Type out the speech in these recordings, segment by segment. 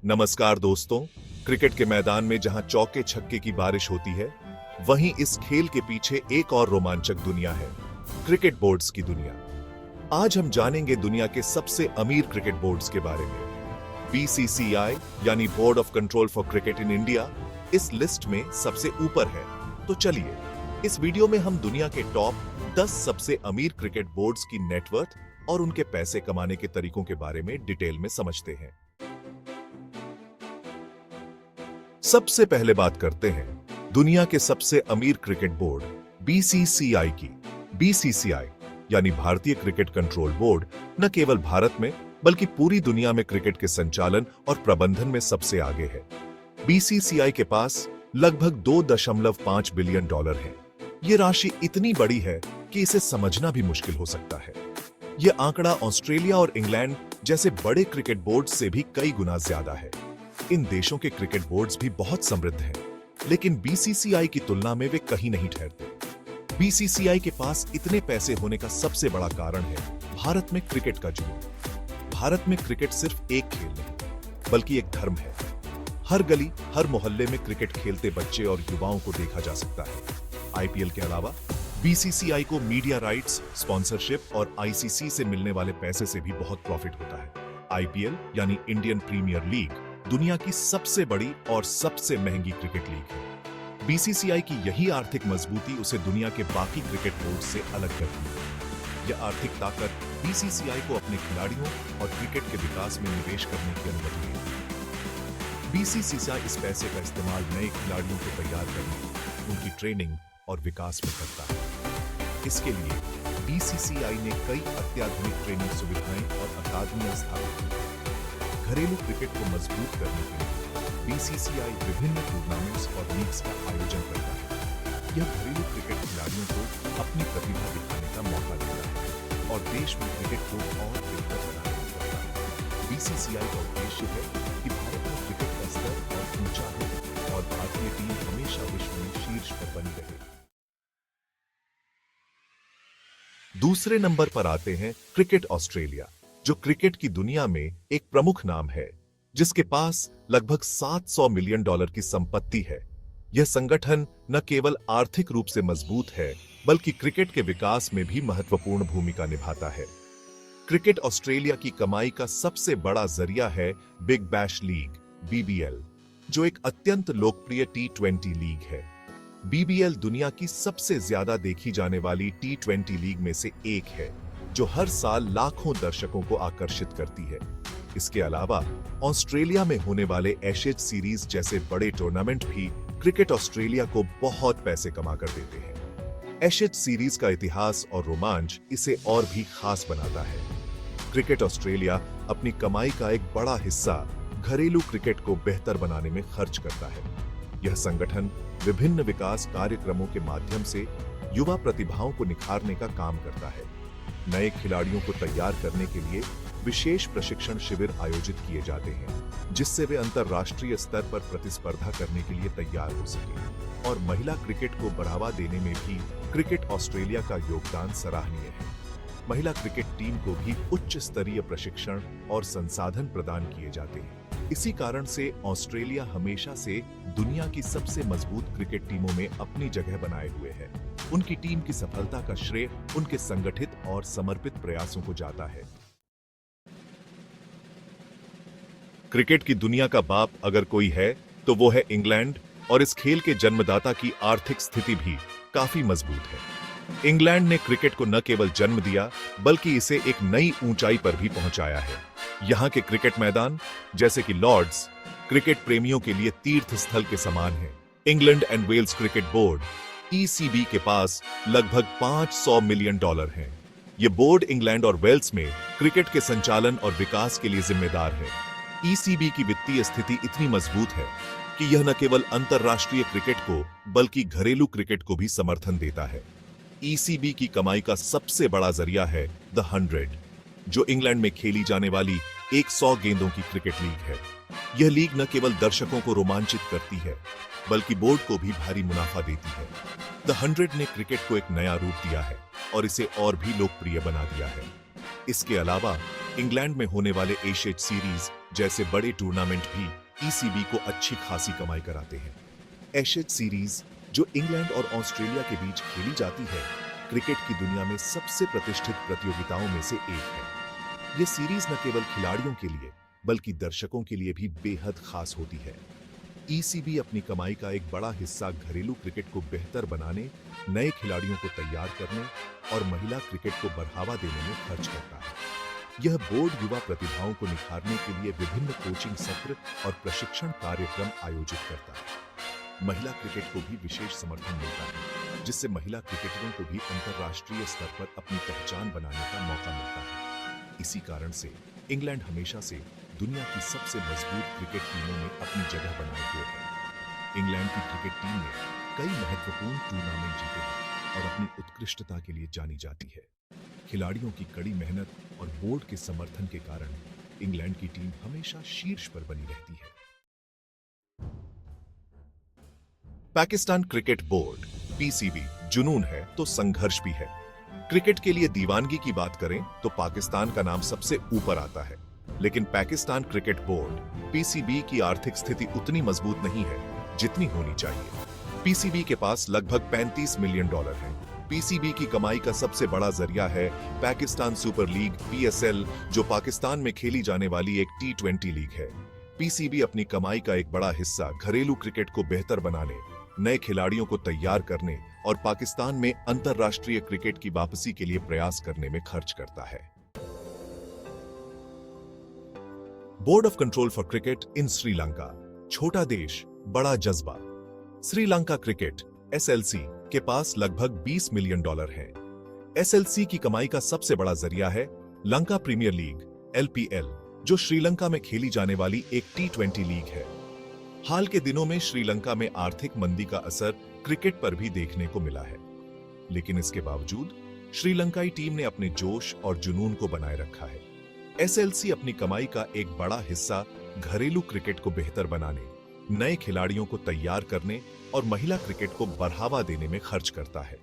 नमस्कार दोस्तों। क्रिकेट के मैदान में जहां चौके छक्के की बारिश होती है, वहीं इस खेल के पीछे एक और रोमांचक दुनिया है, क्रिकेट बोर्ड्स की दुनिया। आज हम जानेंगे दुनिया के सबसे अमीर क्रिकेट बोर्ड्स के बारे में। बीसीसीआई यानी board of control for cricket in India इस लिस्ट में सबसे ऊपर है। तो चलिए इस वीडियो में हम दुनिया के टॉप 10 सबसे अमीर क्रिकेट बोर्ड्स की नेटवर्थ और उनके पैसे कमाने के तरीकों के बारे में डिटेल में समझते हैं। सबसे पहले बात करते हैं दुनिया के सबसे अमीर क्रिकेट बोर्ड बीसीसीआई की। बीसीसीआई यानी भारतीय क्रिकेट कंट्रोल बोर्ड न केवल भारत में बल्कि पूरी दुनिया में क्रिकेट के संचालन और प्रबंधन में सबसे आगे है। बीसीसीआई के पास लगभग $2.5 बिलियन है। ये राशि इतनी बड़ी है कि इसे समझना भी मुश्किल हो सकता है। यह आंकड़ा ऑस्ट्रेलिया और इंग्लैंड जैसे बड़े क्रिकेट बोर्ड से भी कई गुना ज्यादा है। इन देशों के क्रिकेट बोर्ड्स भी बहुत समृद्ध हैं, लेकिन बीसीसीआई की तुलना में वे कहीं नहीं ठहरते। बीसीसीआई के पास इतने पैसे होने का सबसे बड़ा कारण है भारत में क्रिकेट का जुनून। भारत में क्रिकेट सिर्फ एक खेल नहीं बल्कि एक धर्म है। हर गली, हर मोहल्ले में क्रिकेट खेलते बच्चे और युवाओं को देखा जा सकता है। आईपीएल के अलावा बीसीसीआई को मीडिया राइट्स, स्पॉन्सरशिप और आईसीसी से मिलने वाले पैसे से भी बहुत प्रॉफिट होता है। आईपीएल यानी इंडियन प्रीमियर लीग दुनिया की सबसे बड़ी और सबसे महंगी क्रिकेट लीग है। बीसीसीआई की यही आर्थिक मजबूती उसे दुनिया के बाकी क्रिकेट बोर्ड से अलग करती है। यह आर्थिक ताकत बीसीसीआई को अपने खिलाड़ियों और क्रिकेट के विकास में निवेश करने की अनुमति देती है। बीसीसीआई इस पैसे का इस्तेमाल नए खिलाड़ियों को तैयार करने, उनकी ट्रेनिंग और विकास में करता है। इसके लिए बीसीसीआई ने कई अत्याधुनिक ट्रेनिंग सुविधाएं और अकादमियां स्थापित की। घरेलू क्रिकेट को मजबूत करने के लिए बीसीसीआई विभिन्न टूर्नामेंट्स और लीग्स का आयोजन करता है। यह घरेलू क्रिकेट खिलाड़ियों को अपनी प्रतिभा दिखाने का मौका देता है और देश में क्रिकेट को और बेहतर बनाने में करता है। बीसीसीआई का उद्देश्य है कि भारत में क्रिकेट का स्तर और ऊंचा हो और भारतीय टीम हमेशा विश्व में शीर्ष पर बनी रहे। दूसरे नंबर पर आते हैं क्रिकेट ऑस्ट्रेलिया, जो क्रिकेट की दुनिया में एक प्रमुख नाम है, जिसके पास लगभग $700 मिलियन की संपत्ति है। यह संगठन न केवल आर्थिक रूप से मजबूत है बल्कि क्रिकेट के विकास में भी महत्वपूर्ण भूमिका निभाता है। क्रिकेट ऑस्ट्रेलिया की कमाई का सबसे बड़ा जरिया है बिग बैश लीग बीबीएल, जो एक अत्यंत लोकप्रिय टी20 लीग है। बीबीएल दुनिया की सबसे ज्यादा देखी जाने वाली टी20 लीग में से एक है, जो हर साल लाखों दर्शकों को आकर्षित करती है। इसके अलावा ऑस्ट्रेलिया में होने वाले एशेज सीरीज जैसे बड़े टूर्नामेंट भी क्रिकेट ऑस्ट्रेलिया को बहुत पैसे कमा कर देते हैं। एशेज सीरीज का इतिहास और रोमांच इसे और भी खास बनाता है। क्रिकेट ऑस्ट्रेलिया अपनी कमाई का एक बड़ा हिस्सा घरेलू क्रिकेट को बेहतर बनाने में खर्च करता है। यह संगठन विभिन्न विकास कार्यक्रमों के माध्यम से युवा प्रतिभाओं को निखारने का काम करता है। नए खिलाड़ियों को तैयार करने के लिए विशेष प्रशिक्षण शिविर आयोजित किए जाते हैं, जिससे वे अंतर्राष्ट्रीय स्तर पर प्रतिस्पर्धा करने के लिए तैयार हो सकें। और महिला क्रिकेट को बढ़ावा देने में भी क्रिकेट ऑस्ट्रेलिया का योगदान सराहनीय है। महिला क्रिकेट टीम को भी उच्च स्तरीय प्रशिक्षण और संसाधन प्रदान किए जाते हैं। इसी कारण से ऑस्ट्रेलिया हमेशा से दुनिया की सबसे मजबूत क्रिकेट टीमों में अपनी जगह बनाए हुए है। उनकी टीम की सफलता का श्रेय उनके संगठित और समर्पित प्रयासों को जाता है। क्रिकेट की दुनिया का बाप अगर कोई है तो वो है इंग्लैंड, और इस खेल के जन्मदाता की आर्थिक स्थिति भी काफी मजबूत है। इंग्लैंड ने क्रिकेट को न केवल जन्म दिया बल्कि इसे एक नई ऊंचाई पर भी पहुंचाया है। यहाँ के क्रिकेट मैदान जैसे कि लॉर्ड्स क्रिकेट प्रेमियों के लिए तीर्थ स्थल के समान है। England and Wales cricket board ECB के पास लगभग $500 मिलियन हैं। ये बोर्ड इंग्लैंड और वेल्स में क्रिकेट के संचालन और विकास के लिए जिम्मेदार है। ईसीबी की वित्तीय स्थिति इतनी मजबूत है कि यह न केवल अंतर्राष्ट्रीय क्रिकेट को बल्कि घरेलू क्रिकेट को भी समर्थन देता है। ईसीबी की कमाई का सबसे बड़ा जरिया है द 100, जो इंग्लैंड में खेली जाने वाली 100 गेंदों की क्रिकेट लीग है। यह लीग न केवल दर्शकों को रोमांचित करती है बल्कि बोर्ड को भी भारी मुनाफा देती है। द 100 ने क्रिकेट को एक नया रूप दिया है और इसे और भी लोकप्रिय बना दिया है। इसके अलावा इंग्लैंड में होने वाले एशेज सीरीज जैसे बड़े टूर्नामेंट भी ईसीबी को अच्छी खासी कमाई कराते हैं। एशेज सीरीज जो इंग्लैंड और ऑस्ट्रेलिया के बीच खेली जाती है, क्रिकेट की दुनिया में सबसे प्रतिष्ठित प्रतियोगिताओं में से एक है। यह सीरीज न केवल खिलाड़ियों के लिए बल्कि दर्शकों के लिए भी बेहद खास होती है। ईसीबी अपनी कमाई का एक बड़ा हिस्सा घरेलू क्रिकेट को बेहतर बनाने, नए खिलाड़ियों को तैयार करने और महिला क्रिकेट को बढ़ावा देने में खर्च करता है। यह बोर्ड युवा प्रतिभाओं को निखारने के लिए विभिन्न कोचिंग सत्र और प्रशिक्षण कार्यक्रम आयोजित करता है। महिला क्रिकेट को भी विशेष समर्थन मिलता है, जिससे महिला क्रिकेटरों को भी अंतर्राष्ट्रीय स्तर पर अपनी पहचान बनाने का मौका मिलता है। इसी कारण से इंग्लैंड हमेशा से दुनिया की सबसे मजबूत क्रिकेट टीमों में अपनी जगह बनाए हुए है। इंग्लैंड की क्रिकेट टीम ने कई महत्वपूर्ण टूर्नामेंट जीते हैं और अपनी उत्कृष्टता के लिए जानी जाती है। खिलाड़ियों की कड़ी मेहनत और बोर्ड के समर्थन के कारण इंग्लैंड की टीम हमेशा शीर्ष पर बनी रहती है। पाकिस्तान क्रिकेट बोर्ड पीसीबी जुनून है तो संघर्ष भी है। क्रिकेट के लिए दीवानगी की बात करें तो पाकिस्तान का नाम सबसे ऊपर आता है, लेकिन पाकिस्तान क्रिकेट बोर्ड पीसीबी की आर्थिक स्थिति उतनी मजबूत नहीं है जितनी होनी चाहिए। पीसीबी के पास लगभग $35 मिलियन है। पीसीबी की कमाई का सबसे बड़ा जरिया है पाकिस्तान सुपर लीग पीएसएल, जो पाकिस्तान में खेली जाने वाली एक T20 लीग है। पीसीबी अपनी कमाई का एक बड़ा हिस्सा घरेलू क्रिकेट को बेहतर बनाने, नए खिलाड़ियों को तैयार करने और पाकिस्तान में अंतर्राष्ट्रीय क्रिकेट की वापसी के लिए प्रयास करने में खर्च करता है। Board of control for cricket in Sri Lanka, छोटा देश, बड़ा जज्बा। श्रीलंका क्रिकेट एसएलसी के पास लगभग $20 मिलियन है। एसएलसी की कमाई का सबसे बड़ा जरिया है लंका प्रीमियर लीग एलपीएल, जो श्रीलंका में खेली जाने वाली एक T20 लीग है। हाल के दिनों में श्रीलंका में आर्थिक मंदी का असर क्रिकेट पर भी देखने को मिला है, लेकिन इसके बावजूद श्रीलंकाई टीम ने अपने जोश और जुनून को बनाए रखा है। एसएलसी अपनी कमाई का एक बड़ा हिस्सा घरेलू क्रिकेट को बेहतर बनाने, नए खिलाड़ियों को तैयार करने और महिला क्रिकेट को बढ़ावा देने में खर्च करता है।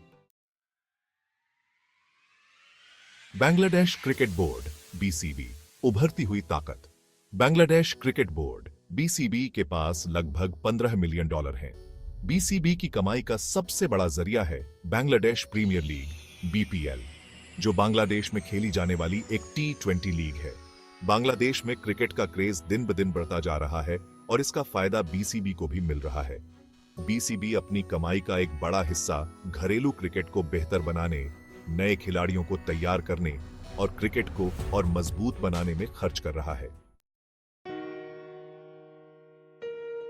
बांग्लादेश क्रिकेट बोर्ड बीसीबी उभरती हुई ताकत। बांग्लादेश क्रिकेट बोर्ड बीसीबी के पास लगभग $15 मिलियन है। बीसीबी की कमाई का सबसे बड़ा जरिया है बांग्लादेश प्रीमियर लीग बीपीएल, जो बांग्लादेश में खेली जाने वाली एक T20 लीग है। बांग्लादेश में क्रिकेट का क्रेज दिन ब दिन बढ़ता जा रहा है और इसका फायदा बीसीबी को भी मिल रहा है। बीसीबी अपनी कमाई का एक बड़ा हिस्सा घरेलू क्रिकेट को बेहतर बनाने, नए खिलाड़ियों को तैयार करने और क्रिकेट को और मजबूत बनाने में खर्च कर रहा है।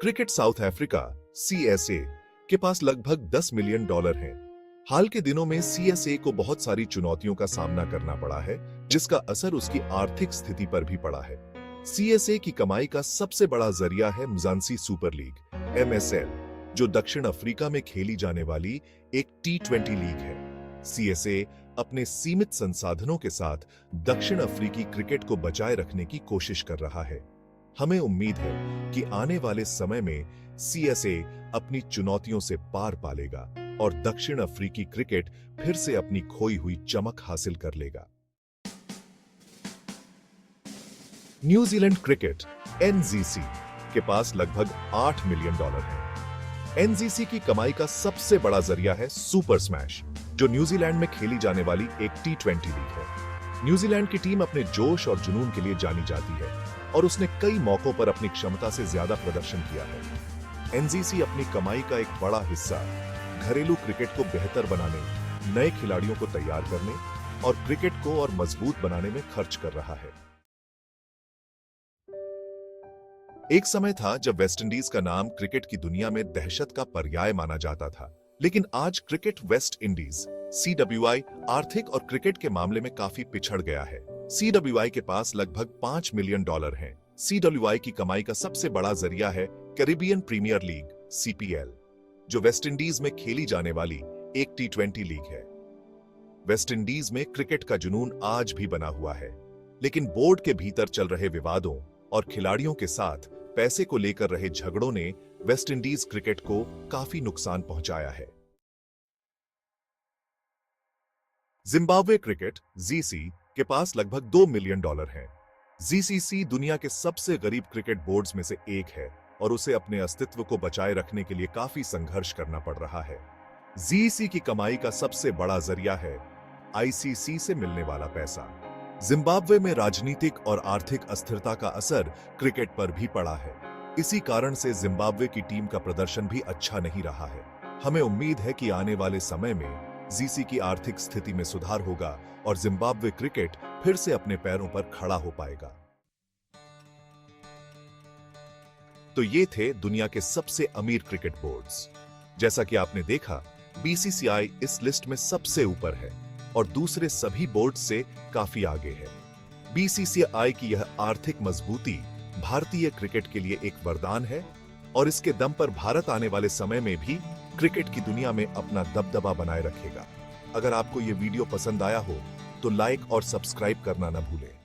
क्रिकेट साउथ अफ्रीका सीएसए के पास लगभग $10 मिलियन है। हाल के दिनों में सीएसए को बहुत सारी चुनौतियों का सामना करना पड़ा है, जिसका असर उसकी आर्थिक स्थिति पर भी पड़ा है। सीएसए की कमाई का सबसे बड़ा जरिया है मजांसी सुपर लीग एमएसएल, जो दक्षिण अफ्रीका में खेली जाने वाली एक T20 लीग है। सीएसए अपने सीमित संसाधनों के साथ दक्षिण अफ्रीकी क्रिकेट को बचाए रखने की कोशिश कर रहा है। हमें उम्मीद है कि आने वाले समय में सीएसए अपनी चुनौतियों से पार पालेगा और दक्षिण अफ्रीकी क्रिकेट फिर से अपनी खोई हुई चमक हासिल कर लेगा। न्यूजीलैंड क्रिकेट एनजीसी के पास लगभग $8 मिलियन है। एनजीसी की कमाई का सबसे बड़ा जरिया है सुपर स्मैश, जो न्यूजीलैंड में खेली जाने वाली एक T20 लीग है। न्यूजीलैंड की टीम अपने जोश और जुनून के लिए जानी जाती है और उसने कई मौकों पर अपनी क्षमता से ज्यादा प्रदर्शन किया है। एनजीसी अपनी कमाई का एक बड़ा हिस्सा घरेलू क्रिकेट को बेहतर बनाने, नए खिलाड़ियों को तैयार करने और क्रिकेट को और मजबूत बनाने में खर्च कर रहा है। एक समय था जब वेस्टइंडीज का नाम क्रिकेट की दुनिया में दहशत का पर्याय माना जाता था, लेकिन आज क्रिकेट वेस्ट इंडीज CWI आर्थिक और क्रिकेट के मामले में काफी पिछड़ गया है। CWI के पास लगभग $5 मिलियन है। CWI की कमाई का सबसे बड़ा जरिया है कैरिबियन प्रीमियर लीग CPL, जो वेस्ट इंडीज में खेली जाने वाली एक T20 लीग है। वेस्ट इंडीज में क्रिकेट का जुनून आज भी बना हुआ है, लेकिन बोर्ड के भीतर चल रहे विवादों और खिलाड़ियों के साथ पैसे को लेकर रहे झगड़ों ने वेस्ट इंडीज क्रिकेट को काफी नुकसान पहुंचाया है। जिम्बाब्वे क्रिकेट ZC के पास लगभग $2 मिलियन हैं। जीसीसी दुनिया के सबसे गरीब क्रिकेट बोर्ड्स में से एक है और उसे अपने अस्तित्व को बचाए रखने के लिए काफी संघर्ष करना पड़ रहा है। जीसीसी की कमाई का सबसे बड़ा जरिया है आईसीसी से मिलने वाला पैसा। जिम्बाब्वे में राजनीतिक और आर्थिक अस्थिरता का असर क्रिकेट पर भी पड़ा है। इसी कारण से जिम्बाब्वे की टीम का प्रदर्शन भी अच्छा नहीं रहा है। हमें उम्मीद है कि आने वाले समय में जीसी की आर्थिक स्थिति में सुधार होगा और जिम्बाब्वे क्रिकेट फिर से अपने पैरों पर खड़ा हो पाएगा। तो ये थे दुनिया के सबसे अमीर क्रिकेट बोर्ड्स। जैसा कि आपने देखा, बीसीसीआई इस लिस्ट में सबसे ऊपर है और दूसरे सभी बोर्ड से काफी आगे है। बीसीसीआई की यह आर्थिक मजबूती भारतीय क्रिकेट के लिए एक वरदान है और इसके दम पर भारत आने वाले समय में भी क्रिकेट की दुनिया में अपना दबदबा बनाए रखेगा। अगर आपको यह वीडियो पसंद आया हो तो लाइक और सब्सक्राइब करना न भूलें।